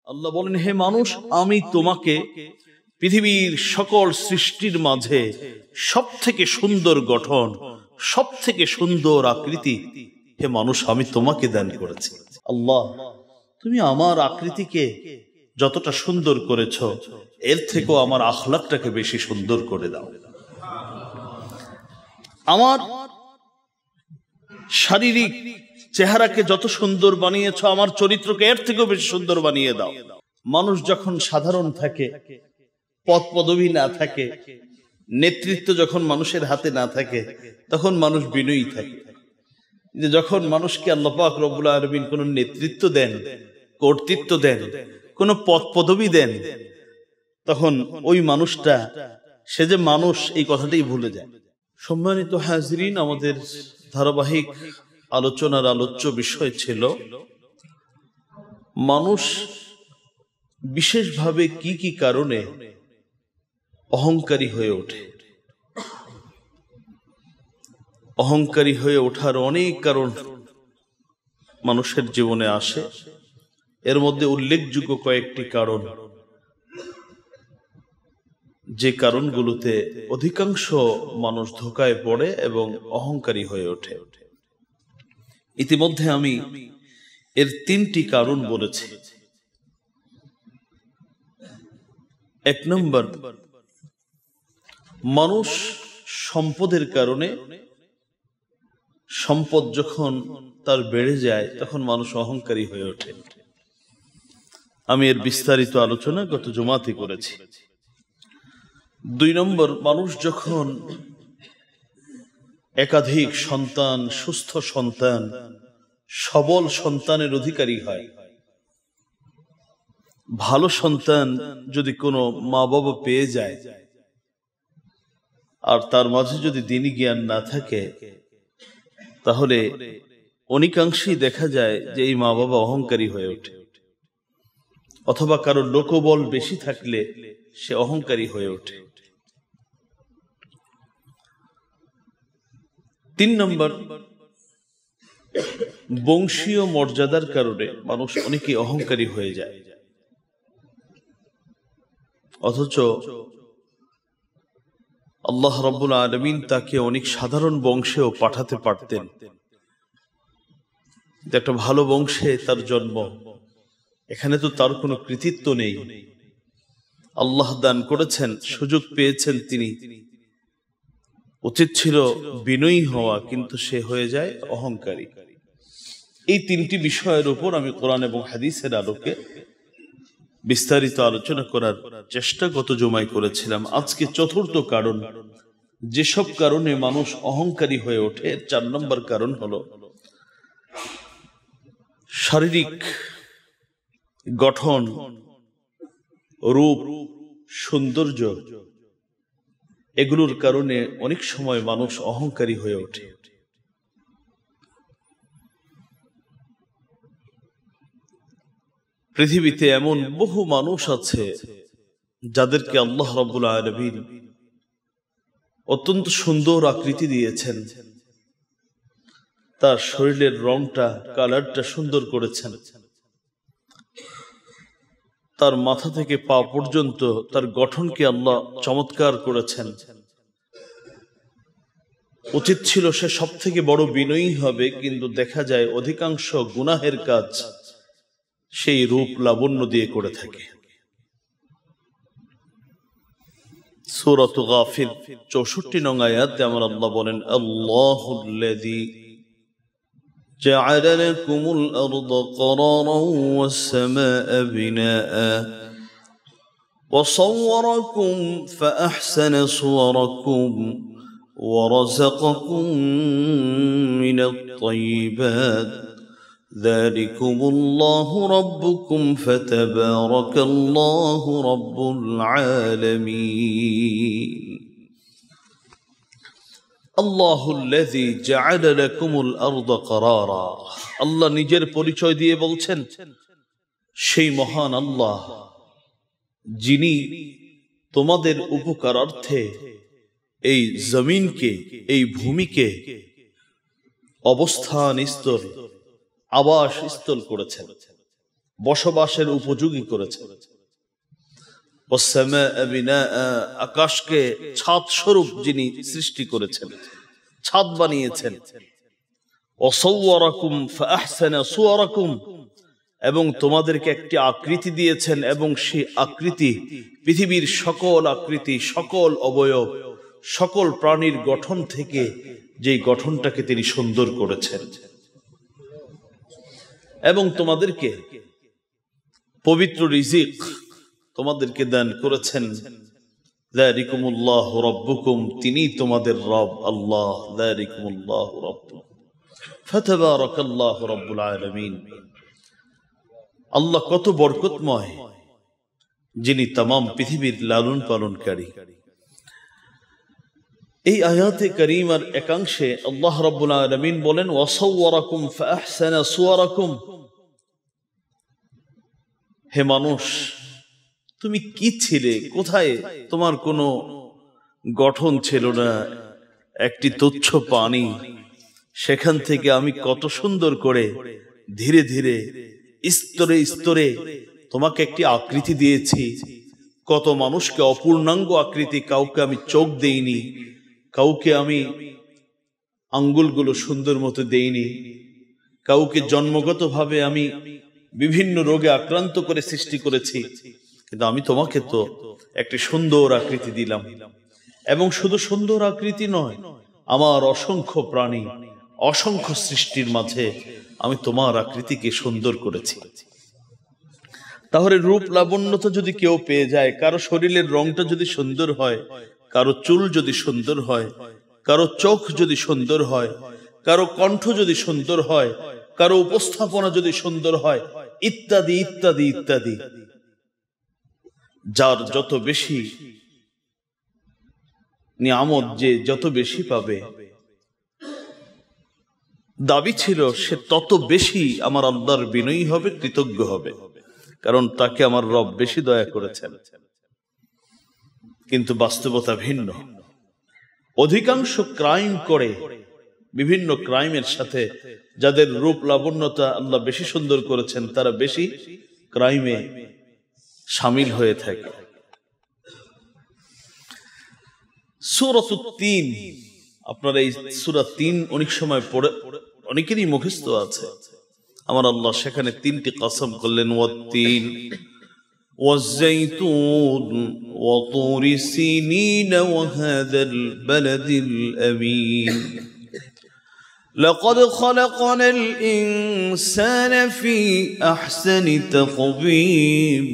আল্লাহ বলেন, হে মানুষ, আমি তোমাকে পৃথিবীর সকল সৃষ্টির মাঝে সব থেকে সুন্দর গঠন, সব থেকে সুন্দর আকৃতি, হে মানুষ, আমি তোমাকে দান করেছি। আল্লাহ, তুমি আমার আকৃতিকে যতটা সুন্দর করেছ, এর থেকেও আমার আখলাকটাকে বেশি সুন্দর করে দাও। আমার শারীরিক চেহারাকে যত সুন্দর বানিয়েছ, আমার চরিত্রকে এর থেকেও বেশি সুন্দর বানিয়ে দাও। মানুষ যখন সাধারণ থাকে, পদ পদবী না থাকে, নেতৃত্ব যখন মানুষের হাতে না থাকে, তখন মানুষ বিনয়ী থাকে। যে যখন মানুষকে আল্লাহ পাক রব্বুল আলামিন কোন নেতৃত্ব দেন, কর্তৃত্ব দেন, কোন পদ পদবী দেন, তখন ওই মানুষটা, সে যে মানুষ, এই কথাটাই ভুলে যায়। সম্মানিত হাজরিন, আমাদের ধারাবাহিক আলোচনার আলোচ্য বিষয় ছিল মানুষ বিশেষভাবে কি কি কারণে অহংকারী হয়ে ওঠে। অহংকারী হয়ে ওঠার অনেক কারণ মানুষের জীবনে আসে। এর মধ্যে উল্লেখযোগ্য কয়েকটি কারণ, যে কারণগুলোতে অধিকাংশ মানুষ ধোঁকায় পড়ে এবং অহংকারী হয়ে ওঠে। ইতিমধ্যে আমি এর 3টি কারণ বলেছি। 1 নম্বর, মানুষ সম্পদের কারণে, সম্পদ যখন তার বেড়ে যায় তখন মানুষ অহংকারী হয়ে ওঠে। আমি এর বিস্তারিত আলোচনা গত জুমাতে করেছি। 2 নম্বর, মানুষ যখন একাধিক সন্তান, সুস্থ সন্তান, সবল সন্তানের অধিকারী হয়, ভালো সন্তান যদি কোনো মা বাবা পেয়ে যায়, আর তার মাঝে যদি দ্বীনি জ্ঞান না থাকে, তাহলে অনেকাংশেই দেখা যায় যে এই মা বাবা অহংকারী হয়ে ওঠে। অথবা কারো লোকবল বেশি থাকলে সে অহংকারী হয়ে ওঠে। 3 নম্বর, বংশীয় মর্যাদার কারণে মানুষ অনেকে অহংকারী হয়ে যায়, অথচ আল্লাহ রাব্বুল আলামিন তাকে অনেক সাধারণ বংশেও পাঠাতে পারতেন। একটা ভালো বংশে তার জন্ম, এখানে তো তার কোনো কৃতিত্ব নেই। আল্লাহ দান করেছেন, সুযোগ পেয়েছেন তিনি, উচিত ছিল বিনয়ী হওয়া, কিন্তু সে হয়ে যায় অহংকারী। এই 3টি বিষয়ের উপর আমি কোরআন এবং হাদিসের আলোকে বিস্তারিত আলোচনা করার চেষ্টা গত জুমায় করেছিলাম। আজকে 4র্থ কারণ, যেসব কারণে মানুষ অহংকারী হয়ে ওঠে, 4 নম্বর কারণ হলো শারীরিক গঠন, রূপ, সৌন্দর্য, এগুলোর কারণে অনেক সময় মানুষ অহংকারী হয়ে ওঠে। পৃথিবীতে এমন বহু মানুষ আছে যাদেরকে আল্লাহ রাব্বুল আলামিন অত্যন্ত সুন্দর আকৃতি দিয়েছেন, তার শরীরের রংটা, কালারটা সুন্দর করেছেন, তার মাথা থেকে পা পর্যন্ত তার গঠনকে আল্লাহ চমৎকার করেছেন। উচিত ছিল সে সব থেকে বড় বিনয়ী হবে, কিন্তু দেখা যায় অধিকাংশ গুনাহের কাজ সেই রূপ লাবণ্য দিয়ে করে থাকে। সূরাত গাফির 64 নং আয়াতে আমার আল্লাহ বলেন, আল্লাহুল্লাযী জাআলা লাকুমুল আরদা ক্বারারান ওয়াস সামাআ বিনাআ ওয়া সাওয়ারাকুম ফাআহসানা সুওয়ারাকুম ওয়া রাযাকাকুম মিনাত তাইয়্যিবাত যালিকুমুল্লাহু রাব্বুকুম ফাতাবারাকাল্লাহু রাব্বুল আলামিন। আল্লাহুল্লাযী জাআলা লাকুমুল আরদা ক্বারারা, আল্লাহ নিজের পরিচয় দিয়ে বলছেন, সেই মহান আল্লাহ যিনি তোমাদের উপকারার্থে এই জমিনকে, এই ভূমিকে অবস্থান স্থল, আবাস স্থল করেছেন। বসবাসের উপযোগী করেছেন। আকাশকে ছাদ স্বরূপ যিনি সৃষ্টি করেছেন, ছাদ বানিয়েছেন। এবং তোমাদেরকে একটি আকৃতি দিয়েছেন, এবং সেই আকৃতি পৃথিবীর সকল আকৃতি, সকল অবয়ব, সকল প্রাণীর গঠন থেকে যেই গঠনটাকে তিনি সুন্দর করেছেন। এবং তোমাদেরকে পবিত্র রিজিক তোমাদেরকে দান করেছেন। যালিকুমুল্লাহু রাব্বুকুম, তিনি তোমাদের রব আল্লাহ। যালিকুমুল্লাহু রাব্বুকুম ফাতাবারাকাল্লাহু রাব্বুল আলামিন। আল্লাহ কত বরকতময়, যিনি তামাম পৃথিবীর লালন পালনকারী। এই আয়াতে কারীমার একাংশে আল্লাহ রাব্বুল আলামিন বলেন, ওয়াসাওয়ারাকুম ফাআহসানা সুওয়ারাকুম। হে মানুষ, তুমি কি ছিলে? কোথায়? তোমার কোনো গঠন ছিল না, একটি তুচ্ছ পানি। সেখান থেকে আমি কত সুন্দর করে ধীরে ধীরে স্তরে স্তরে তোমাকে একটি আকৃতি দিয়েছি। কত মানুষকে অপূর্ণাঙ্গ আকৃতি, কাউকে আমি চোখ দেইনি, কাউকে আমি আঙ্গুলগুলো সুন্দর মতো দেইনি, কাউকে জন্মগতভাবে আমি বিভিন্ন রোগে আক্রান্ত করে সৃষ্টি করেছি, কিন্তু আমি তোমাকে তো একটি সুন্দর আকৃতি দিলাম। এবং শুধু সুন্দর আকৃতি নয়, আমার অসংখ্য প্রাণী, অসংখ্য সৃষ্টির মাঝে আমি তোমার আকৃতিকে সুন্দর করেছি। তাহলে রূপ লাবণ্যতা যদি কেউ পেয়ে যায়, কারো শরীরের রংটা যদি সুন্দর হয়, কারো চুল যদি সুন্দর হয়, কারো চোখ যদি সুন্দর হয়, কারো কণ্ঠ যদি সুন্দর হয়, কারো উপস্থাপনা যদি সুন্দর হয়, ইত্যাদি ইত্যাদি ইত্যাদি। যার যত বেশি নিয়ামত, যে যত বেশি পাবে, দাবি ছিল সে তত বেশি আমার আল্লাহর বিনয়ী হবে, কৃতজ্ঞ হবে, কারণ তাকে আমার রব বেশি দয়া করেছেন। কিন্তু বাস্তবতা ভিন্ন। অধিকাংশ ক্রাইম করে, বিভিন্ন ক্রাইমের সাথে যাদের রূপ লাবণ্যতা আল্লাহ বেশি সুন্দর করেছেন, তারা বেশি ক্রাইমে শামিল হয়ে থাকে। সূরাতুত তিন, আপনারা এই সূরা ৩ অনেক সময় পড়ে, অনেকেরই মুখস্থ আছে। আমার আল্লাহ সেখানে ৩টি কসম করলেন, ওয়াত-তিন ওয়াজ-যাইতুন ওয়া তুরি সিনিন ওয়া হাযাল বালাদিল আমিন। لقد خلقنا الإنسان في أحسن تقويم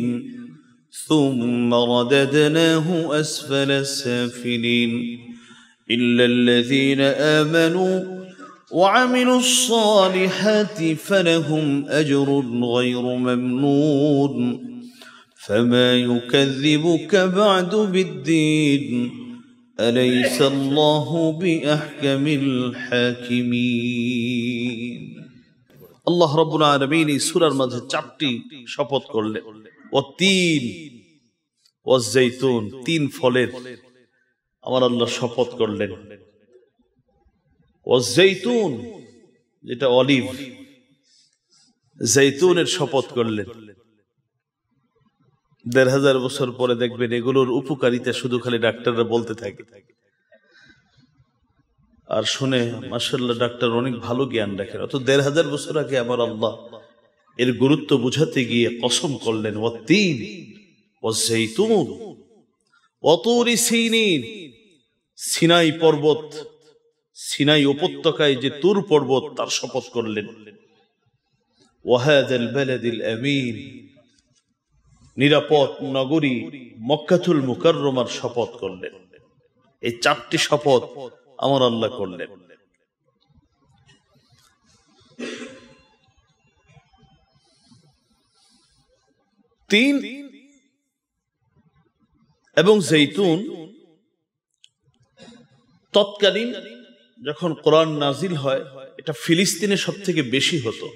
ثم رددناه أسفل السافلين إلا الذين آمنوا وعملوا الصالحات فلهم أجر غير ممنون فما يكذبك بعد بالدين أليس الله بأحكم الحاكمين। আল্লাহ রাব্বুল আলামিন এই সূরার মাঝে 4টি শপথ করলেন। ওয়াত-তিন ওয়াজ-যাইতুন, 3 ফলের আমার আল্লাহ শপথ করলেন। ওয়াজ-যাইতুন যেটা অলিভ, জাইতুনের শপথ করলেন। ১৫০০ বছর পরে দেখবেন এগুলোর উপকারিতা শুধু খালি ডাক্তাররা বলতে থাকে, আর শুনে মাশাআল্লাহ ডাক্তার অনেক ভালো জ্ঞান রাখেন। অত ১৫০০ বছর আগে আমার আল্লাহ এর গুরুত্ব বুঝাতে গিয়ে কসম করলেন, ওয়াত-তিন ওয়াজ-যাইতুন ওয়া তুরি সিনিন। সিনাই পর্বত, সিনাই উপত্যকায় যে তুর পর্বত, তার শপথ করলেন। ওয়া হাযাল বালাদিল আমিন, নিরাপদ নগরী মক্কাতুল মুকাররমার শপথ করলেন। এই 4টি শপথ আমার আল্লাহ করলেন। তিন এবং জৈতুন তৎকালীন যখন কোরআন নাজিল হয়, এটা ফিলিস্তিনে সব থেকে বেশি হতো।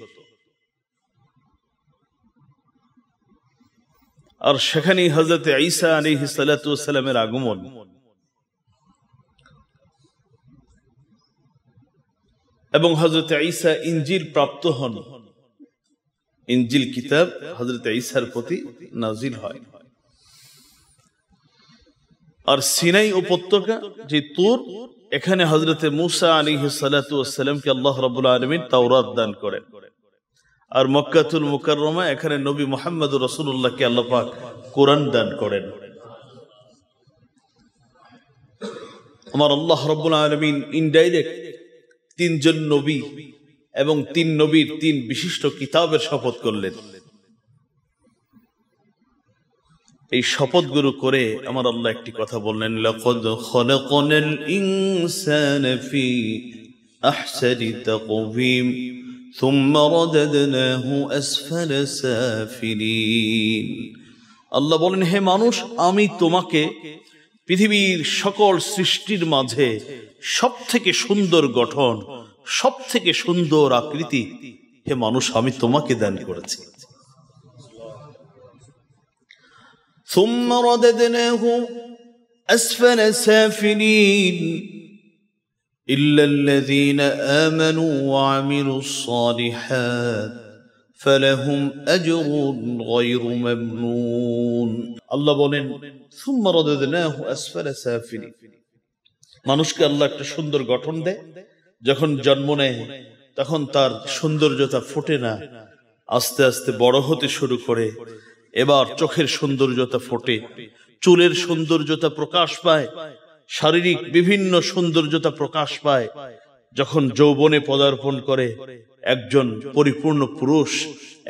আর সেখানেই হযরত ঈসা আলাইহিস সালাতু ওয়াস সালামের আগমন। এবং হযরত ঈসা ইনজিল প্রাপ্ত হন। ইনজিল কিতাব হযরত ঈসার প্রতি নাজিল হয়। আর সিনাই উপত্যকা যে তুর, এখানে হযরতে মূসা আলাইহিস সালাতু ওয়াস সালামকে আল্লাহ রাব্বুল আলামিন তাওরাত দান করেন। আর মক্কাতুল মুকাররমা এখানে নবী মুহাম্মদুর রাসূলুল্লাহকে আল্লাহ পাক কোরআন দান করেন। আমার আল্লাহ রাব্বুল আলামিন ইনডাইরেক্ট তিনজন নবী এবং তিন নবীর তিন বিশিষ্ট কিতাবের শপথ করলেন। এই শপথগুলো করে আমার আল্লাহ একটি কথা বললেন, লাকাদ খালাকনাল ইনসানা ফি আহসানি তাকওয়িম সুম্মা রাদাদনাহু আসফালা সাফিলিন। আল্লাহ বলেন, হে মানুষ, আমি তোমাকে পৃথিবীর সকল সৃষ্টির মাঝে সবথেকে সুন্দর গঠন, সবথেকে সুন্দর আকৃতি, হে মানুষ, আমি তোমাকে দান করেছি। ثم رددناه أسفل سافلين إلا الذين آمنوا وعملوا الصالحات فلهم أجر غير ممنون। আল্লাহ বলেন, ثم رددناه أسفل سافلين। মানুষকে আল্লাহ একটা সুন্দর গঠন দেয়, যখন জন্ম নেয় তখন তার সৌন্দর্যতা ফোটে না, আস্তে আস্তে বড় হতে শুরু করে। এবার চোখের সৌন্দর্যতা ফোটে, চুলের সৌন্দর্যতা প্রকাশ পায়, শারীরিক বিভিন্ন সৌন্দর্যতা প্রকাশ পায়। যখন যৌবনে পদার্পণ করে, একজন পরিপূর্ণ পুরুষ,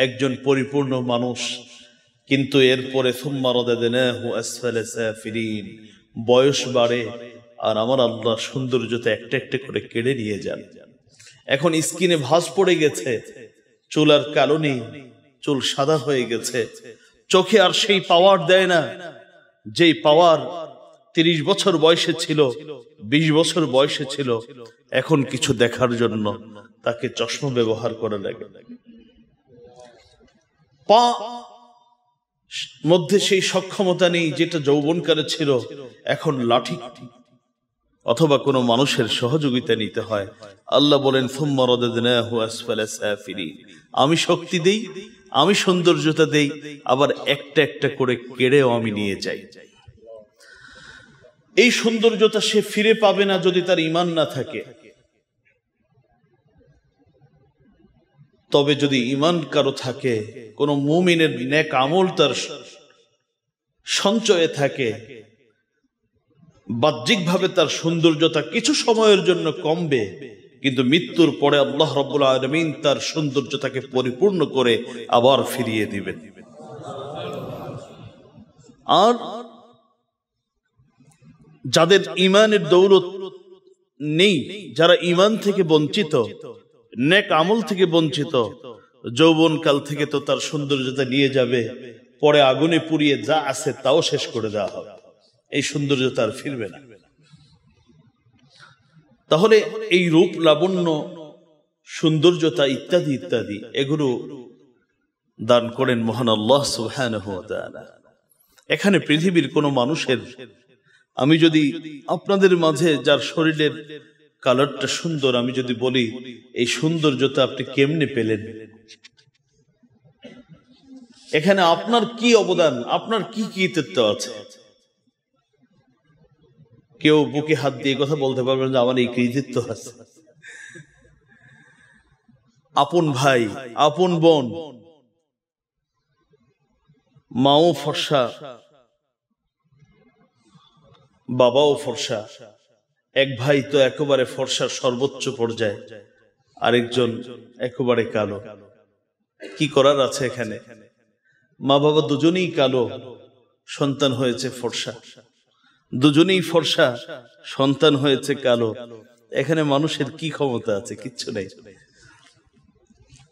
একজন পরিপূর্ণ মানুষ। কিন্তু এরপরে সুম্মা রাদাদনাহু আসফালা সাফিলিন, বয়স বাড়ে আর আমার আল্লাহ সৌন্দর্যতা একটা একটা করে কেড়ে নিয়ে যান। এখন স্কিনে ভাঁজ পড়ে গেছে, চুল আর কালো নেই, চুল সাদা হয়ে গেছে। চোখে আর সেই পাওয়ার দেয় না, যেই পাওয়ার 30 বছর বয়সে ছিল, 20 বছর বয়সে ছিল। এখন কিছু দেখার জন্য তাকে চশমা ব্যবহার করা লাগে। পা মধ্যে সেই সক্ষমতা নেই যেটা যৌবনকালে ছিল, এখন লাঠি অথবা কোনো মানুষের সহযোগিতা নিতে হয়। আল্লাহ বলেন, সুম্মা রাদাদনাহু আসফালা সাফিলিন, আমি শক্তি দেই, আমি সৌন্দর্যতা দেই, আবার একটা একটা করে কেড়েও আমি নিয়ে যাই। এই সৌন্দর্যতা সে ফিরে পাবে না যদি তার ঈমান না থাকে। তবে যদি ঈমান কারো থাকে, কোন মুমিনের নেক আমল তার সঞ্চয়ে থাকে, বাহ্যিকভাবে তার সৌন্দর্যতা কিছু সময়ের জন্য কমবে, কিন্তু মৃত্যুর পরে আল্লাহ রাব্বুল আলামিন তার সৌন্দর্যতাকে পরিপূর্ণ করে আবার ফিরিয়ে দিবেন। আর যাদের ঈমানের দৌলত নেই, যারা ঈমান থেকে বঞ্চিত, নেক আমল থেকে বঞ্চিত, যৌবনকাল থেকে তো তার সৌন্দর্যতা নিয়ে যাবে, পরে আগুনে পুড়িয়ে যা আছে তাও শেষ করে দেওয়া হবে, এই সৌন্দর্যতা আর ফিরবে না। তাহলে এই রূপ লাবণ্য, সৌন্দর্যতা ইত্যাদি ইত্যাদি এগুলো দান করেন মহান আল্লাহ সুবহানাহু ওয়া তাআলা। এখানে পৃথিবীর কোন মানুষের, আমি যদি আপনাদের মাঝে যার শরীরের কালারটা সুন্দর, আমি যদি বলি এই সৌন্দর্যতা আপনি কেমনে পেলেন, এখানে আপনার কি অবদান, আপনার কি কৃতিত্ব আছে? কেউ বুকে হাত দিয়ে কথা বলতে পারবেন যে আমার এই কৃতিত্ব আছে? আপন ভাই, আপন বোন, মাও ফর্সা, বাবাও ফর্সা, এক ভাই তো একেবারে ফর্সার সর্বোচ্চ পর্যায়ে, আরেকজন একেবারে কালো। কি করার আছে এখানে? মা বাবা দুজনেই কালো, সন্তান হয়েছে ফর্সা, দুজনেই ফর্সা, সন্তান হয়েছে কালো। এখানে মানুষের কি ক্ষমতা আছে? কিচ্ছু নেই।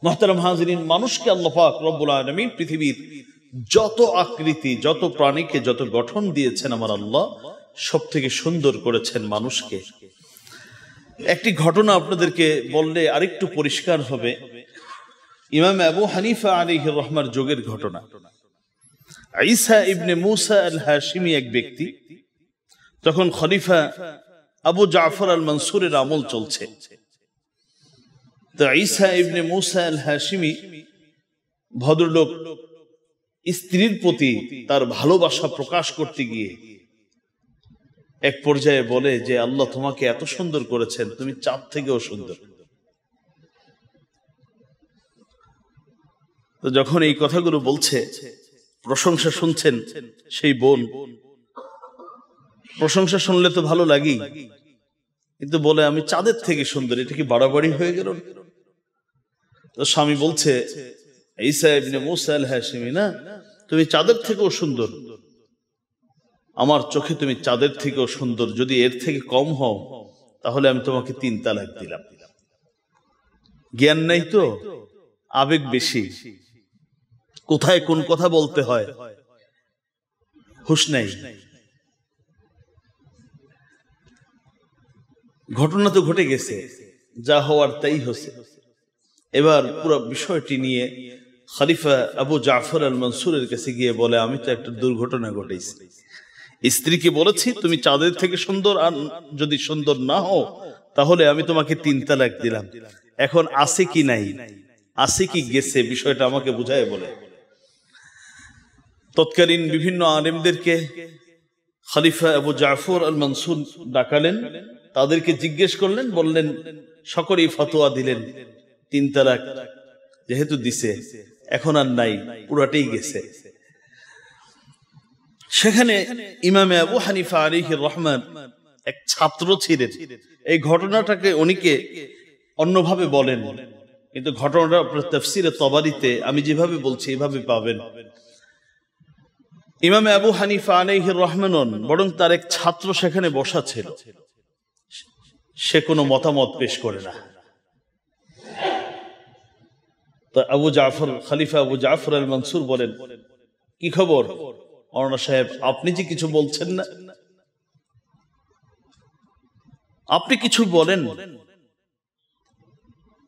মুহতারাম হাজিরিন, মানুষকে আল্লাহ পাক রব্বুল আলামিন পৃথিবীর যত আকৃতি, যত প্রাণীকে যত গঠন দিয়েছেন আমার আল্লাহ, সব থেকে সুন্দর করেছেন মানুষকে। একটি ঘটনা আপনাদেরকে বললে আরেকটু পরিষ্কার হবে। ইমাম আবু হানিফা আলাইহির রহমার যুগের ঘটনা। ঈসা ইবনে মূসা আল হাশিমি এক ব্যক্তি, তখন খলিফা আবু জাফর আল মনসুরের আমল চলছে। তো ঈসা ইবনে মূসা আল হাশিমি ভদ্রলোক স্ত্রীর প্রতি তার ভালোবাসা প্রকাশ করতে গিয়ে এক পর্যায়ে বলে যে আল্লাহ তোমাকে এত সুন্দর করেছেন, তুমি চাঁদ থেকেও সুন্দর। তো যখন এই কথাগুলো বলছে, প্রশংসা শুনছেন সেই বোন, প্রশংসা শুনলে তো ভালো লাগেই, কিন্তু বলে আমি চাঁদের থেকে সুন্দর, এটা কি বাড়াবাড়ি হয়ে গেল? তো স্বামী বলছে ঈসা ইবনে মূসা আল হাশিমি, না, তুমি চাঁদের থেকেও সুন্দর, আমার চোখে তুমি চাঁদের থেকেও সুন্দর, যদি এর থেকে কম হও তাহলে আমি তোমাকে 3 তালাক দিলাম। জ্ঞান নাই তো, আবেগ বেশি, কোথায় কোন কথা বলতে হয় হুঁশ নাই। ঘটনা তো ঘটে গেছে, যা হওয়ার তাই হয়েছে। এবার পুরো বিষয়টি নিয়ে খলিফা আবু জাফর আল মনসুরের কাছে গিয়ে বলে আমি তো একটা দুর্ঘটনা ঘটেছি, স্ত্রীকে বলেছি তুমি চাঁদের থেকে সুন্দর, আর যদি সুন্দর না হও তাহলে আমি তোমাকে 3 তালাক দিলাম। এখন আছে কি নাই, আছে কি গেছে, বিষয়টা আমাকে বুঝায় বলে। তৎকালীন বিভিন্ন আলেমদেরকে খলিফা আবু জাফর আল মনসুর ডাকালেন, তাদেরকে জিজ্ঞেস করলেন, বললেন, সকলেই ফতোয়া দিলেন 3 তালাক যেহেতু দিছে এখন আর নাই, পুরাটাই গেছে। সেখানে ইমামে আবু হানিফা আলাইহির রহমান এক ছাত্র ছিলেন। এই ঘটনাটাকে অনেকে অন্যভাবে বলেন, কিন্তু ঘটনাটা তাফসিরে তবারিতে আমি যেভাবে বলছি এভাবে পাবেন। ইমামে আবু হানিফা আলাইহির রহমান বরং তার এক ছাত্র সেখানে বসা ছিল, সে কোনো মতামত পেশ করে না। তো আবু জাফর, খলিফা আবু জাফর আল মনসুর বলেন, কি খবর মাওলানা সাহেব, আপনি যে কিছু বলছেন না, আপনি কিছু বলেন।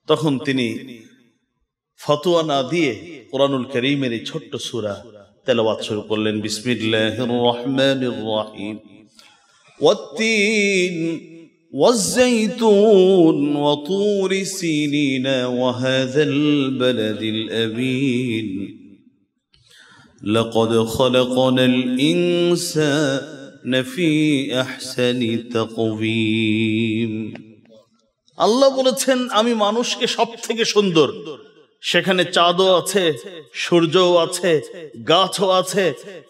তখন তিনি ফতোয়া না দিয়ে কোরআনুল কারীমের এই ছোট্ট সূরা তেলাওয়াত শুরু করলেন। বিসমিল্লাহির রহমানির রহিম। ওয়াত-তিন ওয়াজ-যাইতুন ওয়া তুরি সিনিন ওয়া হাযাল বালাদিল আমিন লাকাদ খালাকনাল ইনসানা ফি আহসানি তাকওয়িম। আল্লাহ বলেছেন আমি মানুষকে সবথেকে সুন্দর, সেখানে চাঁদও আছে, সূর্যও আছে, গাছও আছে,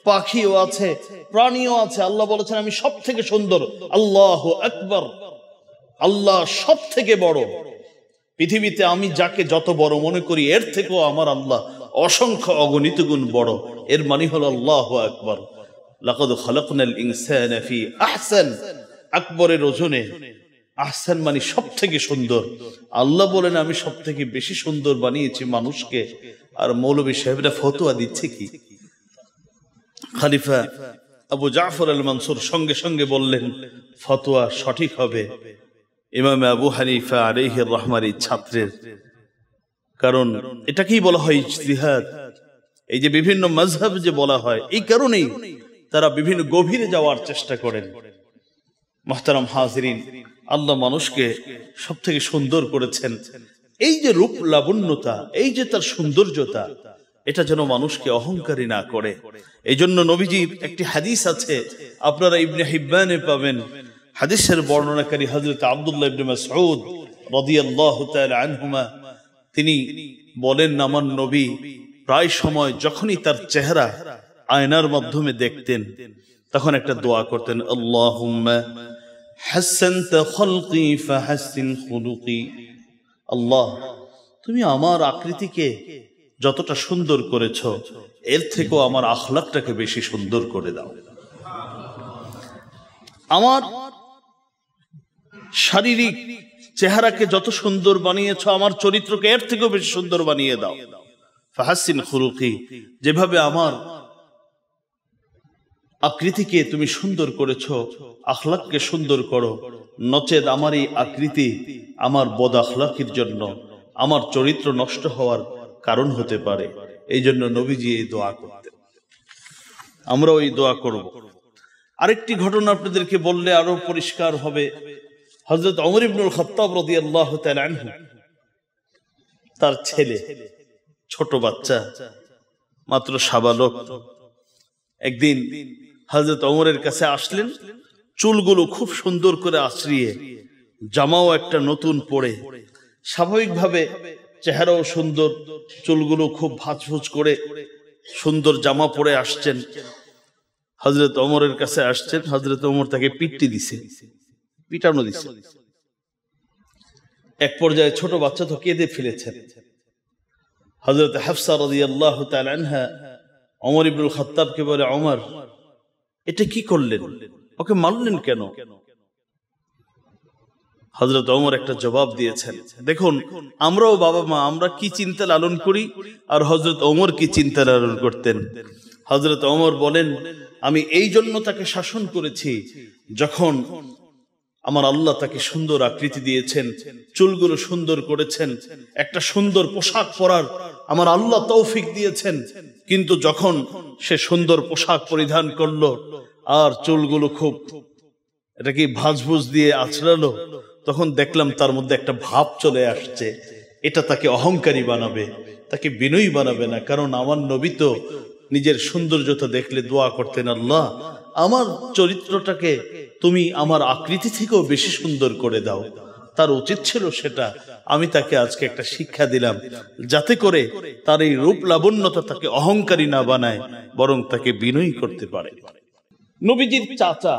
পাখিও আছে, প্রাণীও আছে। আল্লাহ বলেছেন আমি সব থেকে সুন্দর। আল্লাহু আকবার, আল্লাহ সব থেকে বড়। পৃথিবীতে আমি যাকে যত বড় মনে করি এর থেকেও আমার আল্লাহ অসংখ্য অগণিত গুণ বড়। এর মানে হলো আল্লাহু আকবার। লাকাদ খালাকনাল ইনসানা ফি আহসান, আকবরের ওজনে আহসান মানে সব থেকে সুন্দর। আল্লাহ বলেন আমি সব থেকে বেশি সুন্দর বানিয়েছি মানুষকে। আর মৌলভী সাহেবরা ফতোয়া দিচ্ছে কি? খলিফা আবু জাফর আল মনসুর সঙ্গে সঙ্গে বললেন ফতোয়া সঠিক হবে ইমাম আবু হানিফা আলাইহির রহমানির ছাত্রের, কারণ এটাকেই বলা হয় ইজতিহাদ। এই যে বিভিন্ন মাযহাব যে বলা হয়, এই কারণেই তারা বিভিন্ন গভীরে যাওয়ার চেষ্টা করেন। মুহতারাম হাজিরিন, আল্লাহ মানুষকে সব থেকে সুন্দর করেছেন। এই যে রূপ লাবণ্যতা, এই যে তার সৌন্দর্যতা, এটা যেন মানুষকে অহংকারী না করে। এই জন্য নবীজির একটি হাদিস আছে, আপনারা ইবনে হিব্বানে পাবেন। হাদিসের বর্ণনাকারী হযরত আব্দুল্লাহ ইবনে মাসউদ রাদিয়াল্লাহু তাআলা আনহুমা, তিনি বলেন আমার নবী প্রায় সময় যখনই তার চেহারা আয়নার মাধ্যমে দেখতেন তখন একটা দোয়া করতেন, আল্লাহুম্মা হাসসানতা খালকি ফাহাসসিন খুলুকি। আল্লাহ তুমি আমার আকৃতিকে যতটা সুন্দর করেছো এর থেকেও আমার আখলাকটাকে বেশি সুন্দর করে দাও। আমার শারীরিক চেহারাকে যত সুন্দর বানিয়েছো আমার চরিত্রকে এর থেকেও বেশি সুন্দর বানিয়ে দাও। ফাহাসসিন খুলুকি, যেভাবে আমার আকৃতিকে তুমি সুন্দর করেছো আখলাককে সুন্দর করো, নচেত আমার এই আকৃতি আমার বদ আখলাকের জন্য আমার চরিত্র নষ্ট হওয়ার কারণ হতে পারে। এই জন্য নবীজি এই দোয়া করতেন, আমরাও এই দোয়া করব। আরেকটি ঘটনা আপনাদেরকে বললে আরো পরিষ্কার হবে। হযরত ওমর ইবনুল খাত্তাব রাদিয়াল্লাহু তাআলা আনহু, তার ছেলে ছোট বাচ্চা, মাত্র সাবালক। একদিন হযরত ওমরের কাছে আসলেন, চুলগুলো খুব সুন্দর করে আঁচড়িয়ে, জামাও একটা নতুন পরে, স্বাভাবিকভাবে চেহারাও সুন্দর, চুলগুলো খুব ভাঁজভুজ করে সুন্দর জামা পরে আসছেন। হযরত ওমরের কাছে আসছেন, হযরত ওমর তাকে পিটানো দিছে। এক পর্যায়ে ছোট বাচ্চা তো কেঁদে ফেলেছেন। হযরত হাফসা রাদিয়াল্লাহু তাআলা আনহা ওমর ইবনুল খাত্তাবকে বলে, ওমর, এটা কি করলেন? ওকে মারলেন কেন? হযরত ওমর একটা জবাব দিয়েছেন। দেখুন, আমরাও বাবা মা, আমরা কি চিন্তা লালন করি আর হযরত ওমর কি চিন্তা লালন করতেন। হযরত ওমর বলেন, আমি এই জন্য তাকে শাসন করেছি, যখন আমার আল্লাহ তাকে সুন্দর আকৃতি দিয়েছেন, চুলগুলো সুন্দর করেছেন, একটা সুন্দর পোশাক পরার আমার আল্লাহ তৌফিক দিয়েছেন, কিন্তু যখন সে সুন্দর পোশাক পরিধান করলো আর চুলগুলো খুব এটা কি ভাঁজভুজ দিয়ে আছড়ালো, তখন দেখলাম তার মধ্যে একটা ভাব চলে আসছে। এটা তাকে অহংকারী বানাবে, তাকে বিনয়ী বানাবে না। কারণ আমার নবী তো নিজের সৌন্দর্যতা দেখলে দোয়া করতেন, আল্লাহ আমার চরিত্রটাকে তুমি আমার আকৃতি থেকেও বেশি সুন্দর করে দাও। তার উচিত ছিল সেটা। আমি তাকে আজকে একটা শিক্ষা দিলাম, যাতে করে তার এই রূপ লাবণ্যতা তাকে অহংকারী না বানায়, বরং তাকে বিনয়ী করতে পারে। নবীজির চাচা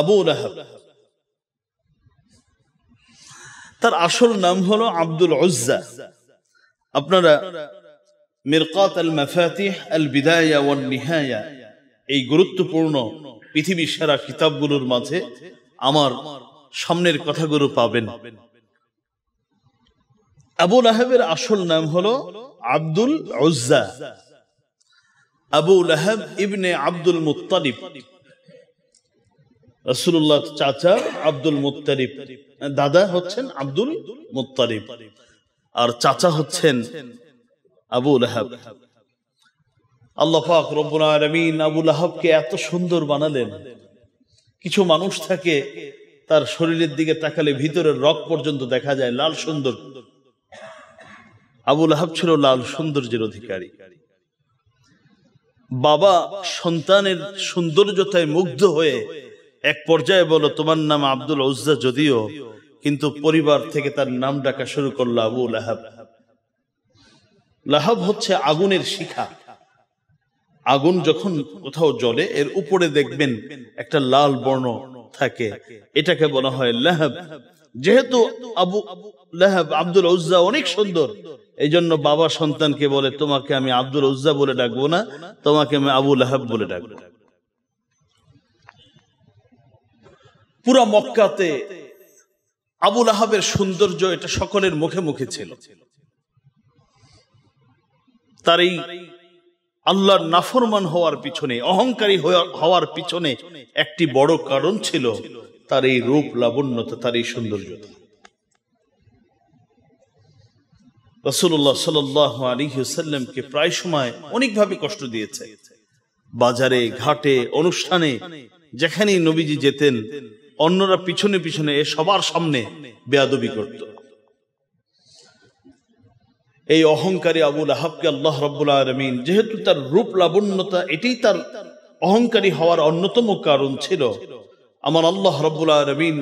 আবু লাহাব, তার আসল নাম হলো আব্দুল উজ্জা। আপনারা মিরকাত আল মাফাতিহ আল বিদায়া ওয়ান নিহায়া, এই গুরুত্বপূর্ণ পৃথিবীর সেরা কিতাবগুলোর মাঝে আমার সামনের কথাগুলো পাবেন। আবু লাহাবের আসল নাম হলো আব্দুল উজ্জা, আবু লাহাব ইবনে আব্দুল মুত্তালিব। রাসূলুল্লাহ চাচা আব্দুল মুত্তালিব, দাদা হচ্ছেন আব্দুল মুত্তালিব, আর চাচা হচ্ছেন আবু লাহাব। আল্লাহ পাক রব্বুল আলামিন আবু লাহাবকে এত সুন্দর বানালেন। কিছু মানুষ থাকে, তার শরীরের দিকে তাকালে ভিতরের রগ পর্যন্ত দেখা যায়, লাল সুন্দর। আবু লাহাব ছিল লাল সৌন্দর্যের অধিকারী। বাবা সন্তানের সৌন্দর্যতায় মুগ্ধ হয়ে এক পর্যায়ে বলো, তোমার নাম আব্দুল উজ্জা যদিও, কিন্তু পরিবার থেকে তার নাম ডাকা শুরু করলো আবু লাহাব। লাহাব হচ্ছে আগুনের শিখা। আগুন যখন কোথাও জ্বলে, এর উপরে দেখবেন একটা লাল বর্ণ থাকে, এটাকে বলা হয় লাহাব। যেহেতু আবু লাহাব আব্দুল উজ্জা অনেক সুন্দর, এই জন্য বাবা সন্তানকে বলে, তোমাকে আমি আব্দুল উজ্জা বলে ডাকবো না, তোমাকে আমি আবু লাহাব বলে ডাকবো। পুরা মক্কাতে আবু লাহাবের সৌন্দর্য এটা সকলের মুখে মুখে ছিল। তার এই আল্লাহর নাফরমান হওয়ার পিছনে, অহংকারী হওয়ার পিছনে একটি বড় কারণ ছিল তার এই রূপ লাবণ্যতা, তার এই সৌন্দর্যতা। রাসূলুল্লাহ সাল্লাল্লাহু আলাইহি ওয়াসাল্লামকে প্রায় সময় অনেকভাবে কষ্ট দিয়েছে। বাজারে, ঘাটে, অনুষ্ঠানে যেখানেই নবীজি যেতেন, অন্যরা পিছনে পিছনে সবার সামনে বেয়াদবি করত। এই অহংকারী আবু লাহাবকে আল্লাহ রাব্বুল আলামিন, যেহেতু তার রূপ লাবণ্যতা এটাই তার অহংকারী হওয়ার অন্যতম কারণ ছিল, আমার আল্লাহ রাব্বুল আলামিন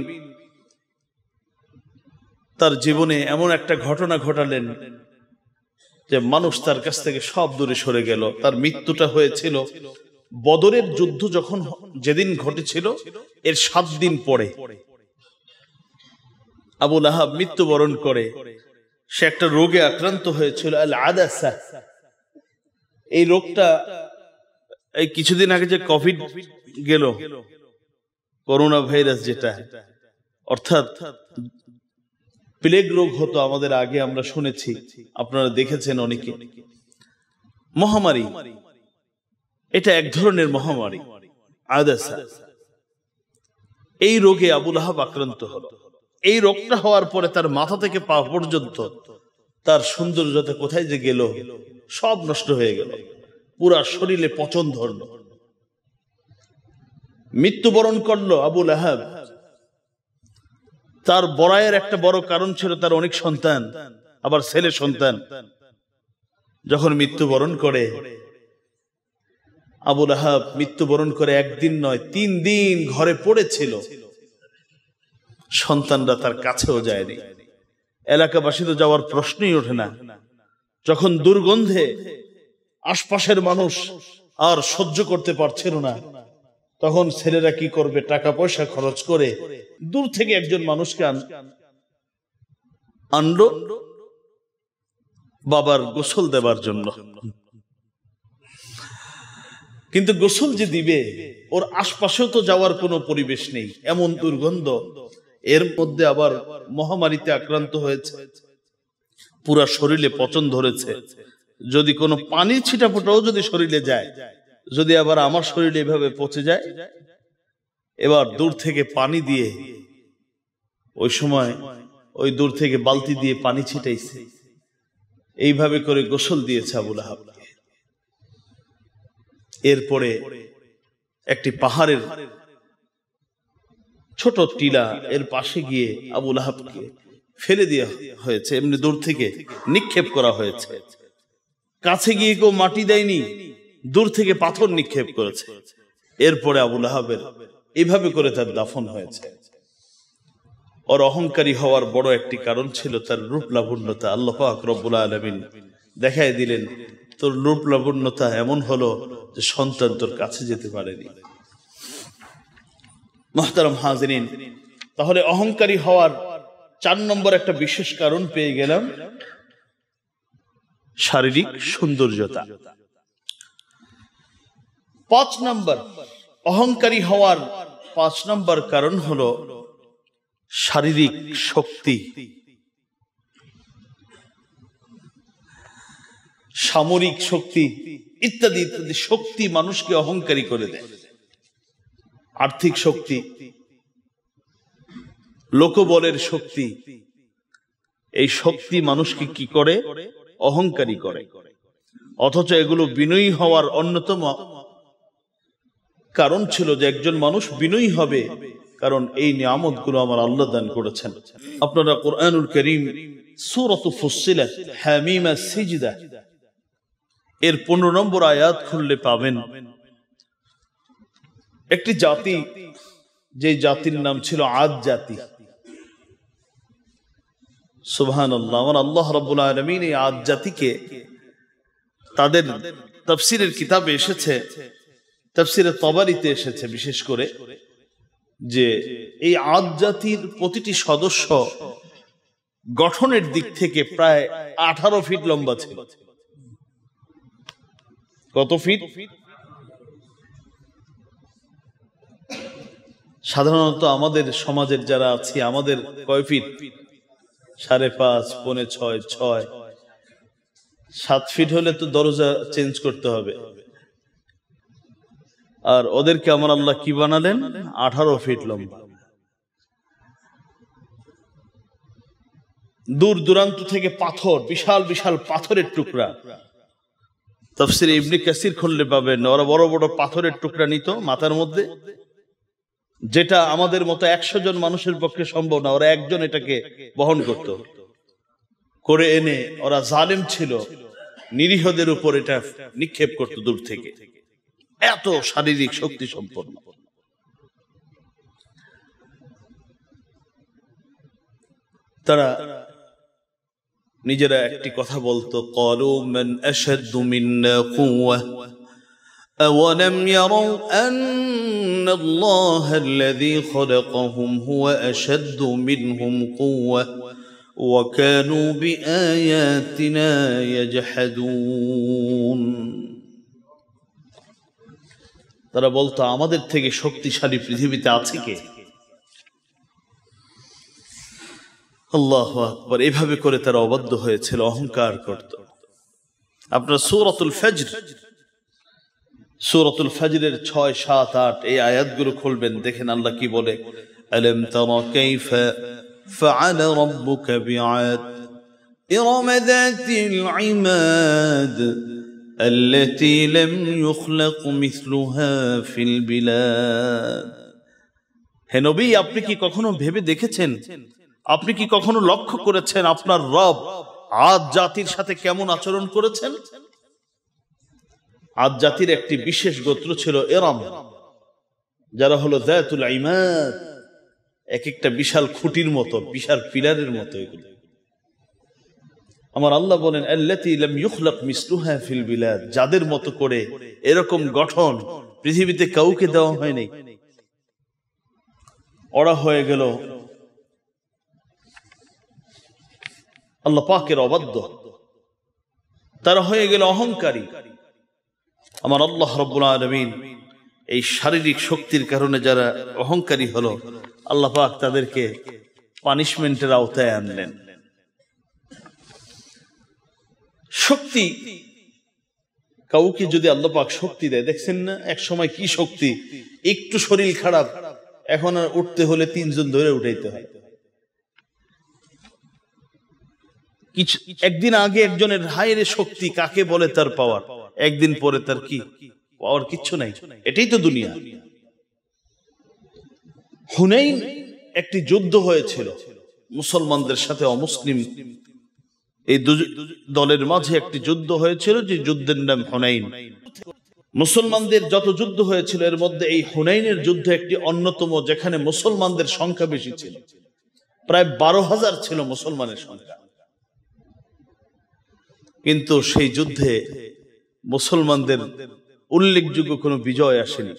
তার জীবনে এমন একটা ঘটনা ঘটালেন যে মানুষ তার কাছ থেকে সব দূরে সরে গেল। তার মৃত্যুটা হয়েছিল বদরের যুদ্ধ যখন যেদিন ঘটেছিল এর 7 দিন পরে আবু লাহাব মৃত্যুবরণ করে। সে একটা রোগে আক্রান্ত হয়েছিল, আল আদাসা। এই রোগটা এই কিছুদিন আগে যে কোভিড গেল, করোনা ভাইরাস যেটা, অর্থাৎ প্লেগ রোগ হতো আমাদের আগে, আমরা শুনেছি, আপনারা দেখেছেন অনেকে। মহামারী, এটা এক ধরনের মহামারী, আদাসা। এই রোগে আবু লাহাব আক্রান্ত হলো। এই রোগটা হওয়ার পরে তার মাথা থেকে পা পর্যন্ত তার সৌন্দর্যতা কোথায় যে গেল, সব নষ্ট হয়ে গেল, পুরা শরীরে পচন ধরল। মৃত্যুবরণ করলো আবু লাহাব। তার বড়াইয়ের একটা বড় কারণ ছিল তার অনেক সন্তান। আবার ছেলে সন্তান যখন মৃত্যুবরণ করে, আবু লাহাব মৃত্যুবরণ করে একদিন নয় 3 দিন ঘরে পড়েছিল, সন্তানরা তার কাছেও যায়নি, এলাকাবাসী তো যাওয়ার প্রশ্নই ওঠে না। যখন দুর্গন্ধে আশপাশের মানুষ আর সহ্য করতে পারছিল না, তখন ছেলেরা কি করবে, টাকা পয়সা খরচ করে দূর থেকে একজন মানুষকে আনলো বাবার গোসল দেবার জন্য। কিন্তু গোসল যে দিবে, ওর আশপাশেও তো যাওয়ার কোনো পরিবেশ নেই, এমন দুর্গন্ধ, এর মধ্যে আবার মহামারীতে আক্রান্ত হয়েছে, পুরা শরীরে পচন ধরেছে, যদি কোনো পানির ছিটাফোঁটাও যদি শরীরে যায়, যদি আবার আমার শরীরে এভাবে পচে যায়, এবার দূর থেকে পানি দিয়ে, ওই সময় ওই দূর থেকে বালতি দিয়ে পানি ছিটাইছে, এইভাবে করে গোসল দিয়েছে আবু লাহাব। এরপরে একটি পাহাড়ের ছোট টিলা এর পাশে গিয়ে আবু লাহাবকে ফেলে দেওয়া হয়েছে, এমনি দূর থেকে নিক্ষেপ করা হয়েছে, কাছে গিয়ে কেউ মাটি দেয়নি, দূর থেকে পাথর নিক্ষেপ করেছে। এরপরে আবু লাহাবের এইভাবে করে তার দাফন হয়েছে। ওর অহংকারী হওয়ার বড় একটি কারণ ছিল তার রূপ লাবণ্যতা। আল্লাহ পাক রব্বুল আলামিন দেখায় দিলেন, তোর রূপ লাবণ্যতা এমন হলো যে সন্তান তোর কাছে যেতে পারেনি। মুহতারাম হাজিরিন, তাহলে অহংকারী হওয়ার 4 নম্বর একটা বিশেষ কারণ পেয়ে গেলাম, শারীরিক সৌন্দর্যতা। 5 নম্বর অহংকারী হওয়ার 5 নম্বর কারণ হলো শারীরিক শক্তি। সামরিক শক্তি ইত্যাদি ইত্যাদি শক্তি মানুষকে অহংকারী করে দেয়। আর্থিক শক্তি, লোকবলের শক্তি, এই শক্তি মানুষকে কি করে, অহংকারী করে। অথচ এগুলো বিনয়ী হওয়ার অন্যতম কারণ ছিল যে একজন মানুষ বিনয়ী হবে, কারণ এই নিয়ামতগুলো আমার আল্লাহ দান করেছেন। আপনারা কোরআনুল কারীম সূরাতু ফুসসিলাত হামিম আস-সিজদা এর 15 নম্বর আয়াত খুললে পাবেন, একটি জাতি, যে জাতির নাম ছিল আদ জাতি। সুবহানাল্লাহ, আমার আল্লাহ রাব্বুল আলামিন এই আদ জাতিকে তাদের তাফসীরের কিতাবে এসেছে, তাফসীরে তাবারিতে এসেছে বিশেষ করে, যে এই আদ জাতির প্রতিটি সদস্য গঠনের দিক থেকে প্রায় 18 ফিট লম্বা ছিল। কত ফিট? সাধারণত আমাদের সমাজের যারা আছি, আমাদের কয় ফিট? 5.5, 6.5, 6, 7 ফিট হলে তো দরজা চেঞ্জ করতে হবে। আর ওদেরকে আমার আল্লাহ কি বানালেন? 18 ফিট লম্বা। দূর দূরান্ত থেকে পাথর, বিশাল বিশাল পাথরের টুকরা। তাফসীরে ইবনে কাসির খুললে পাবেন, ওরা বড় বড় পাথরের টুকরা নিত মাথার মধ্যে, যেটা আমাদের মতো 100 জন মানুষের পক্ষে সম্ভব না, ওরা একজন এটাকে বহন করত। করে এনে ওরা জালেম ছিল, নিরীহদের উপর এটা নিক্ষেপ করত দূর থেকে। এত শারীরিক শক্তি সম্পন্ন। তারা নিজেরা একটি কথা বলতো, ক্বালু মান আশাদ্দু মিন্না কুওয়া আওয়ালাম ইয়ারাউ আন্নাল্লাহা আল্লাযী খালাকাহুম হুয়া আশাদ্দু মিনহুম কুওয়া ওয়া কানু বিআয়াতিনা ইয়াজহাদুন। তারা বলতো, আমাদের থেকে শক্তিশালী পৃথিবীতে আছে কে? আল্লাহু আকবার। এভাবে করে তারা অবাধ্য হয়েছিল, অহংকার করত। আপনারা সূরাতুল ফজরের 6, 7, 8 এই আয়াতগুলো খুলবেন, দেখেন আল্লাহ কি বলে, আলাম তারা কাইফা ফাআলা রাব্বুকা বিআদ ইরম যাতিল ইমাদ التي لم يخلق مثلها في البلاد। হে নবী, আপনি কি কখনো ভেবে দেখেছেন, আপনি কি কখনো লক্ষ্য করেছেন আপনার রব আদ জাতির সাথে কেমন আচরণ করেছেন? আদ জাতির একটি বিশেষ গোত্র ছিল এরাম, যারা হলো যাতুল ইমাদ, এক একটা বিশাল খুঁটির মতো, বিশাল পিলারের মতো। এগুলো আমার আল্লাহ বলেন আল্লাতী লাম ইউখলাক মিসলুহা ফিল বিলাদ, যাদের মতো করে এরকম গঠন পৃথিবীতে কাউকে দেওয়া হয়নি। ওরা হয়ে গেল আল্লাহ পাকের অবাধ্য, তারা হয়ে গেল অহংকারী। আমার আল্লাহ রাব্বুল আলামিন এই শারীরিক শক্তির কারণে যারা অহংকারী হলো, আল্লাহ পাক তাদেরকে পানিশমেন্টের আওতায় আনলেন। শক্তি, কাউকে যদি আল্লাহ পাক শক্তি দেয়, দেখছেন না এক সময় কি শক্তি, একটু শরীর খারাপ, এখন আর উঠতে হলে 3 জন ধরে উঠাইতে হয়। একদিন আগে একজনের হায়রে শক্তি কাকে বলে তার পাওয়ার, একদিন পরে তার কি পাওয়ার কিচ্ছু নাই। এটাই তো দুনিয়া। হুনাইন একটি যুদ্ধ হয়েছিল মুসলমানদের সাথে অমুসলিম এই দলের মাঝে একটি যুদ্ধ হয়েছিল, যে যুদ্ধের নাম হুনাইন। মুসলমানদের যত যুদ্ধ হয়েছিল এর মধ্যে এই হুনাইনের যুদ্ধ একটি অন্যতম, যেখানে মুসলমানদের সংখ্যা বেশি ছিল, প্রায় 12,000 ছিল মুসলমানের সংখ্যা। কিন্তু সেই যুদ্ধে মুসলমানদের উল্লেখযোগ্য কোনো বিজয় আসেনি।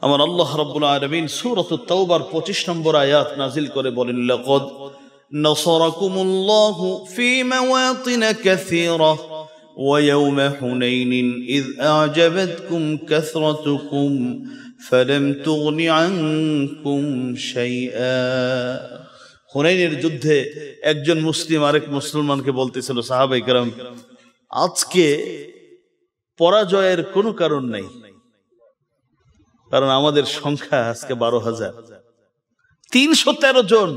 আমার আল্লাহ রাব্বুল আলামিন সূরাতুত তাওবার 25 নম্বর আয়াত নাযিল করে বলেন, লাকাদ নাসারাকুমুল্লাহু ফী মাওয়াতিন কাসীরা ওয়া ইয়াওমা হুনাইনিন ইয আ'জাবাতকুম কাসরাতুকুম ফালাম তুগনি আনকুম শাইআ। হুনাইনের যুদ্ধে একজন মুসলিম আরেক মুসলমানকে বলতেছিল, সাহাবায়ে কেরাম, আজকে পরাজয়ের কোনো কারণ নাই, কারণ আমাদের সংখ্যা আজকে 12,000, 313 জন।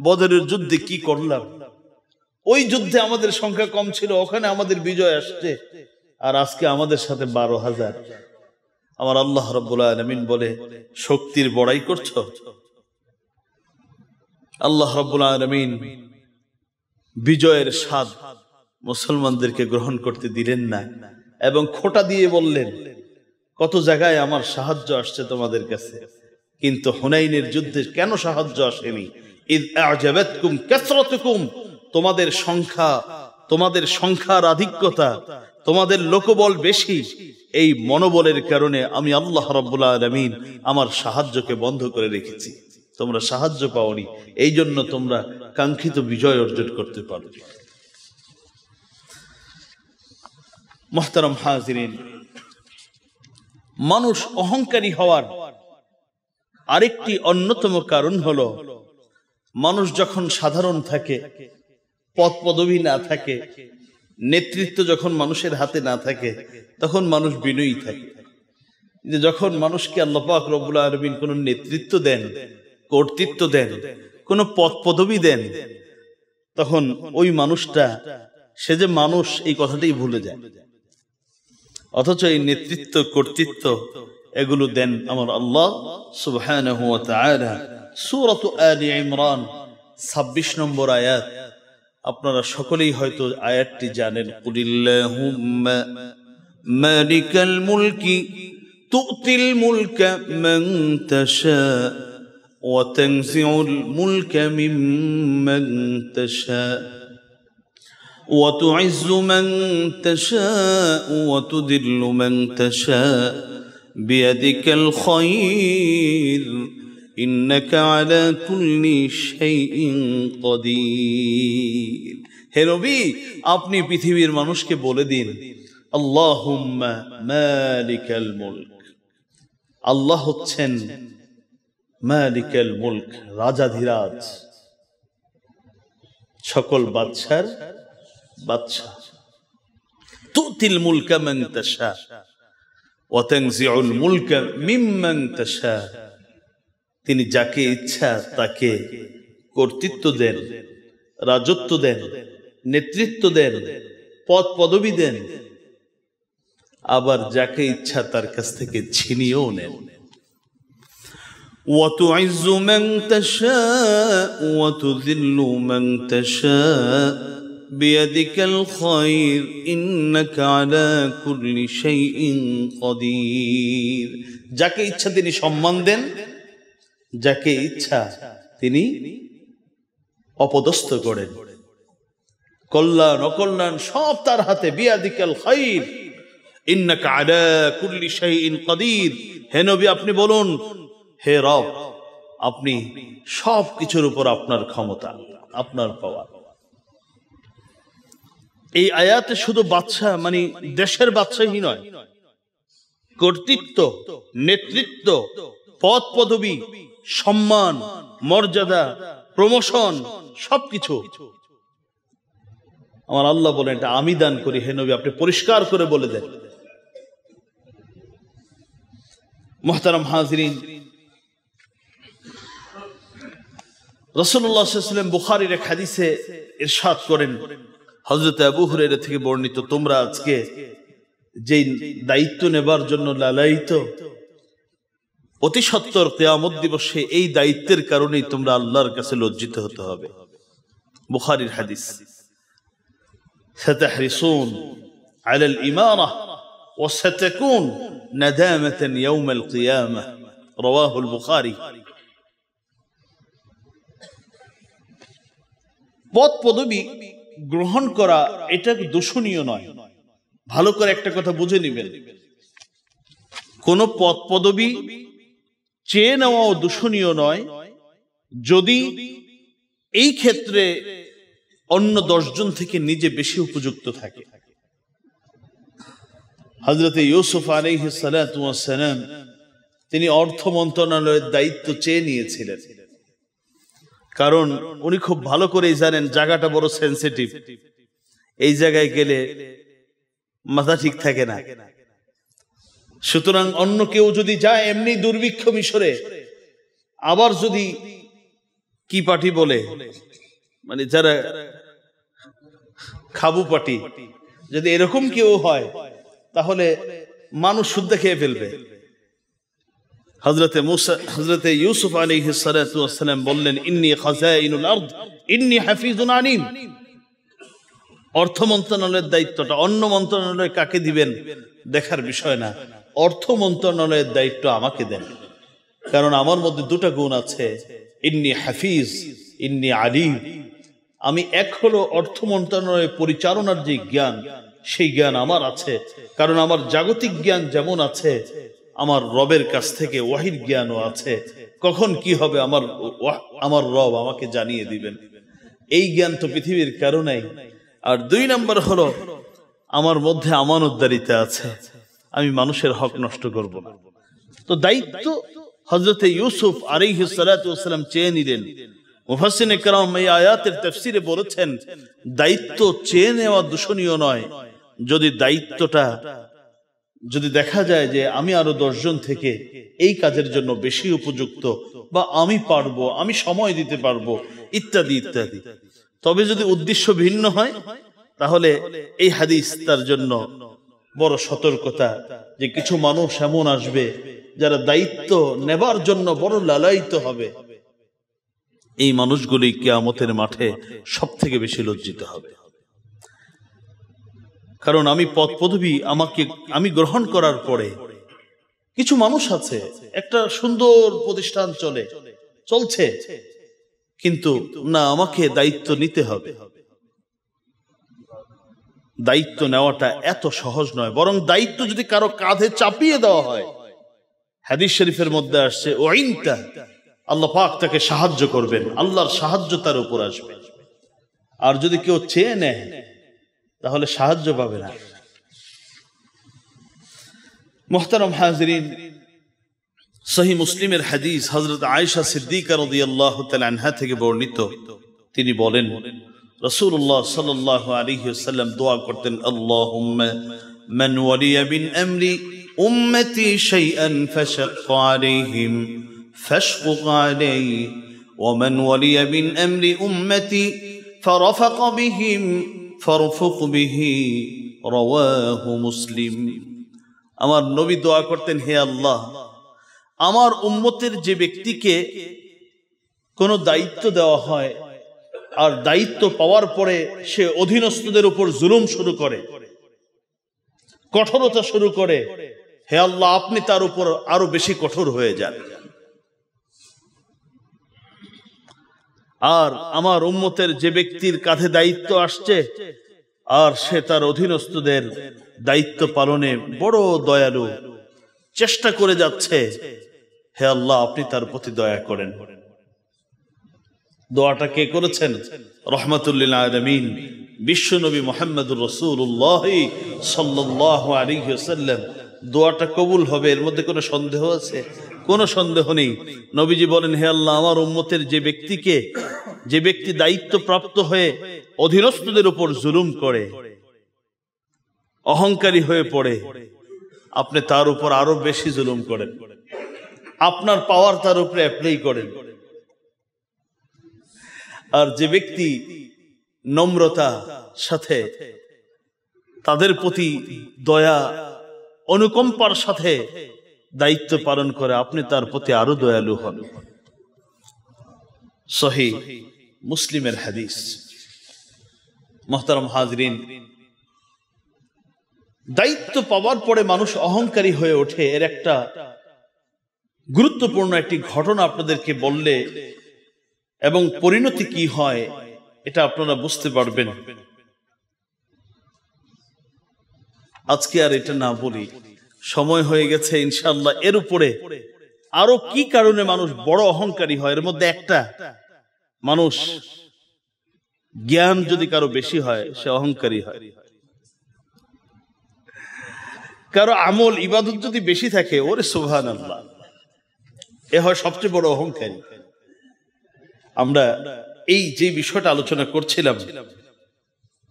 বদরের যুদ্ধে কি করলাম? ওই যুদ্ধে আমাদের সংখ্যা কম ছিল, ওখানে আমাদের বিজয় আসছে, আর আজকে আমাদের সাথে 12,000। আমার আল্লাহ রাব্বুল আলামিন বলে, শক্তির বড়াই করছো? আল্লাহ রাব্বুল আলামিন বিজয়ের স্বাদ মুসলমানদেরকে গ্রহণ করতে দিলেন না, এবং খোঁটা দিয়ে বললেন, কত জায়গায় আমার সাহায্য আসছে তোমাদের কাছে, কিন্তু হুনাইনের যুদ্ধে কেন সাহায্য আসেনি? ইয আ'জাবাতকুম কাসরাতুকুম, তোমাদের সংখ্যার আধিক্যতা, তোমাদের লোকবল বেশি, এই মনোবলের কারণে আমি আল্লাহ রাব্বুল আলামিন আমার সাহায্যকে বন্ধ করে রেখেছি। তোমরা সাহায্য পাওনি, এই জন্য তোমরা কাঙ্ক্ষিত বিজয় অর্জন করতে পারো। মুহতারাম হাজিরিন, মানুষ অহংকারী হওয়ার আরেকটি অন্যতম কারণ হলো, মানুষ যখন সাধারণ থাকে, পদ পদবি না থাকে, নেতৃত্ব যখন মানুষের হাতে না থাকে, তখন মানুষ বিনয়ী থাকে। যে যখন মানুষকে আল্লাহ পাক রব্বুল আলামিন কোন নেতৃত্ব দেন, কর্তৃত্ব দেন, কোন পদ পদবি দেন, তখন ওই মানুষটা, সে যে মানুষ এই কথাটাই ভুলে যায়। অথচ এই নেতৃত্ব, কর্তৃত্ব এগুলো দেন আমার আল্লাহ সুবহানাহু ওয়া তাআলা। সূরাতু আলি ইমরান 26 নম্বর আয়াত, আপনারা সকলেই হয়তো আয়াতটি জানেন। কুলিল্লাহুম্মা মালিকাল মুলকি তু'তিল মুলকা মান তাশা ওয়া তানজিউল মুলকা মিম্মান তাশা ওয়া তু'ইজ্জু মান তাশা ওয়া তুযিল্লু মান তাশা বিয়াদিকাল খায়র ইন্নাকা আলা কুল্লি শাইইন কাদির। হে নবী, আপনি পৃথিবীর মানুষকে বলে দিন, আল্লাহুম্মা মালিকাল মুলক, আল্লাহ হচ্ছেন মালিকাল মুলক, রাজাধিরাজ, সকল বাদশার বাদশা। তুতিল মুলকা মান তাশা ওয়া তানজিউল মুলকা মিম্মান তাশা, তিনি যাকে ইচ্ছা তাকে কর্তৃত্ব দেন, রাজত্ব দেন, নেতৃত্ব দেন, পদ পদবি দেন, আবার যাকে ইচ্ছা তার কাছ থেকে ছিনিয়েও নেন। وتعز من تشاء وتذل من تشاء بيدك الخير إنك على كل شيء قدير। যাকে ইচ্ছা তিনি সম্মান দেন, যাকে ইচ্ছা তিনি অপদস্থ করেন। কল্যাণ অকল্যাণ সব তার হাতে। বিয়াদিকাল খাইর ইন্নাকা আলা কুল্লি শাইইন কাদির। হে নবী আপনি বলুন, হে রব আপনি সব কিছুর উপর আপনার ক্ষমতা, আপনার পাওয়ার। এই আয়াতে শুধু বাদশা মানে দেশের বাদশাহী নয়, কর্তৃত্ব, নেতৃত্ব, পদ পদবী, সম্মান, মর্যাদা, প্রমোশন সবকিছু আমার আল্লাহ বলেন এটা আমি দান করি। হে নবী আপনি পরিষ্কার করে বলে দেন। মুহতারাম হাজিরিন, রাসূলুল্লাহ সাল্লাল্লাহু আলাইহি ওয়াসাল্লাম বুখারীর এক হাদিসে ইরশাদ করেন, হযরত আবু হুরায়রা থেকে বর্ণিত, তোমরা আজকে যে দায়িত্ব নেবার জন্য লালায়িত, অতি সত্বর কিয়ামত দিবসে এই দায়িত্বের কারণেই তোমরা আল্লাহর কাছে লজ্জিত হতে হবে। বুখারীর হাদিস। সাতাহরিসুন আলাল ইমারা ওয়া সাতাকুন নাদামাতান ইয়াউমাল কিয়ামাহ, রাওয়াহুল বুখারী। পদ পদবী গ্রহণ করা এটা দূষণীয় নয়। ভালো করে একটা কথা বুঝে নেবেন, কোন পদ পদবী চেয়ে নেওয়াও দূষণীয় নয় যদি এই ক্ষেত্রে অন্য 10 জন থেকে নিজে বেশি উপযুক্ত থাকে। হযরত ইউসুফ আলাইহিস সালাতু ওয়াস সালাম তিনি অর্থ মন্ত্রণালয়ের দায়িত্ব চেয়ে নিয়েছিলেন, কারণ উনি খুব ভালো করেই জানেন জায়গাটা বড় সেনসিটিভ, এই জায়গায় গেলে মাথা ঠিক থাকে না। সুতরাং অন্য কেউ যদি যায় এমনি দুর্ভিক্ষ মিশরে, আবার যদি কি পার্টি বলে মানে যারা খাবু পার্টি, যদি এরকম কেউ হয় তাহলে মানুষ শুদ্ধ খেয়ে ফেলবে। হযরত ইউসুফ আলাইহিস সালাতু ওয়াস সালাম বললেন, ইন্নী খাযাইনুল আরদ ইন্নী হাফিজুন আলিম। অর্থ মন্ত্রণালয়ের দায়িত্বটা অন্য মন্ত্রণালয় কাকে দিবেন দেখার বিষয় না, অর্থ মন্ত্রণালয়ের দায়িত্ব আমাকে দেন, কারণ আমার মধ্যে দুটো গুণ আছে, ইন্নী হাফিজ ইন্নী আলিম। আমি এক হলো অর্থ মন্ত্রণালয়ের পরিচালনার যে জ্ঞান, সেই জ্ঞান আমার আছে, কারণ আমার জাগতিক জ্ঞান যেমন আছে আমার রবের কাছ থেকে ওয়াহির জ্ঞানও আছে। কখন কি হবে আমার রব আমাকে জানিয়ে দিবেন, এই জ্ঞান তো পৃথিবীর কারো নাই। আর 2 নম্বর হলো আমার মধ্যে আমানতদারিতা আছে, আমি মানুষের হক নষ্ট করব না। তো দায়িত্ব হযরত ইউসুফ আলাইহিস সালাতু ওয়াস সালাম চেয়ে নিলেন। মুফাসসিরিনে কেরাম এই আয়াতের তাফসীরে বলেছেন দায়িত্ব চেয়ে নেওয়া দূষণীয় নয় যদি দায়িত্বটা যদি দেখা যায় যে আমি আরো 10 জন থেকে এই কাজের জন্য বেশি উপযুক্ত, বা আমি পারবো, আমি সময় দিতে পারবো, ইত্যাদি ইত্যাদি। তবে যদি উদ্দেশ্য ভিন্ন হয় তাহলে এই হাদিস তার জন্য বড় সতর্কতা, যে কিছু মানুষ এমন আসবে যারা দায়িত্ব নেবার জন্য বড় লালায়িত হবে, এই মানুষগুলি কিয়ামতের মাঠে সবথেকে বেশি লজ্জিত হবে। কারণ আমি পদ পদবী আমি গ্রহণ করার পরে কিছু মানুষ আছে একটা সুন্দর প্রতিষ্ঠান চলছে, কিন্তু না আমাকে দায়িত্ব নিতে হবে। দায়িত্ব নেওয়াটা এত সহজ নয়, বরং দায়িত্ব যদি কারো কাঁধে চাপিয়ে দেওয়া হয়, হাদিস শরীফের মধ্যে আসছে ওয়াইনতা, আল্লাহ পাক তাকে সাহায্য করবেন, আল্লাহর সাহায্য তার উপর আসবে। আর যদি কেউ চেয়ে নেয় তাহলে সাহায্য পাবে না। মুহতারাম হাজিরিন, সহিহ মুসলিমের হাদিস হযরত আয়েশা সিদ্দিকা রাদিয়াল্লাহু তাআলা আনহা থেকে বর্ণিত, তিনি বলেন রাসূলুল্লাহ সাল্লাল্লাহু আলাইহি ওয়াসাল্লাম দোয়া করতেন, আল্লাহুম্মা মান ওয়ালিয়া বিন আমরি উম্মতি শাইআন ফাশাক্কা আলাইহিম فاشقق عليه ومن ولي من أمر أمتي فرفق بهم فارفق به رواه مسلم। আমার নবী দোয়া করতেন, হে আল্লাহ আমার উম্মতের যে ব্যক্তিকে কোনো দায়িত্ব দেওয়া হয় আর দায়িত্ব পাওয়ার পরে সে অধীনস্থদের উপর জুলুম শুরু করে, কঠোরতা শুরু করে, হে আল্লাহ আপনি তার উপর আরো বেশি কঠোর হয়ে যান। আর আমার উম্মতের যে ব্যক্তির কাঁধে দায়িত্ব আসছে আর সে তার অধীনস্থদের দায়িত্ব পালনে বড় দয়ালু, চেষ্টা করে যাচ্ছে, হে আল্লাহ আপনি তার প্রতি দয়া করেন। দোয়াটা কে করেছেন? রাহমাতুল লিল আলামিন বিশ্বনবী মুহাম্মদুর রাসূলুল্লাহ সাল্লাল্লাহু আলাইহি ওয়াসাল্লাম। দোয়াটা কবুল হবে, এর মধ্যে কোনো সন্দেহ আছে? কোনো সন্দেহ নেই। নবীজি বলেন, হে আল্লাহ আমার উম্মতের যে ব্যক্তি দায়িত্ব প্রাপ্ত হয়ে অধীনস্থদের উপর জুলুম করে, অহংকারী হয়ে পড়ে, আপনি তার উপর আরো বেশি জুলুম করেন, আপনার পাওয়ার তার উপরে অ্যাপ্লাই করেন। আর যে ব্যক্তি নম্রতা সাথে তাদের প্রতি দয়া অনুকম্পার সাথে দায়িত্ব পালন করে, আপনি তার প্রতি আরো দয়ালু হন। সহিহ মুসলিমের হাদিস। মুহতারাম হাজরিন, দায়িত্ব পাওয়ার পরে মানুষ অহংকারী হয়ে ওঠে, এর একটা গুরুত্বপূর্ণ একটি ঘটনা আপনাদেরকে বললে এবং পরিণতি কি হয় এটা আপনারা বুঝতে পারবেন। আজকে আর এটা না বলি, সময় হয়ে গেছে ইনশাআল্লাহ। এর উপরে আরো কি কারণে মানুষ বড় অহংকারী হয়, এর মধ্যে একটা, মানুষ জ্ঞান যদি কারো বেশি হয় সে অহংকারী হয়। কারো আমল ইবাদত যদি বেশি থাকে, ওরে সুবহানাল্লাহ, এ হয় সবচেয়ে বড় অহংকারী। আমরা এই যে বিষয়টা আলোচনা করছিলাম,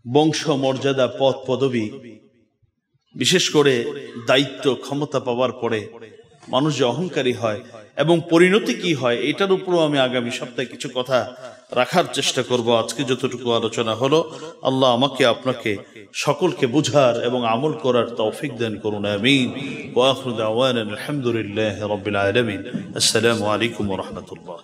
বংশ মর্যাদা, পদ পদবী, বিশেষ করে দায়িত্ব ক্ষমতা পাওয়ার পরে মানুষ যে অহংকারী হয় এবং পরিণতি কি হয়, এটার উপরও আমি আগামী সপ্তাহে কিছু কথা রাখার চেষ্টা করব। আজকে যতটুকু আলোচনা হলো, আল্লাহ আমাকে আপনাকে সকলকে বুঝার এবং আমল করার তৌফিক দান করুন, আমিন। ওয়া আখিরু দাওয়ানা আলহামদুলিল্লাহি রাব্বিল আলামিন। আসসালামু আলাইকুম ওয়া রাহমাতুল্লাহ।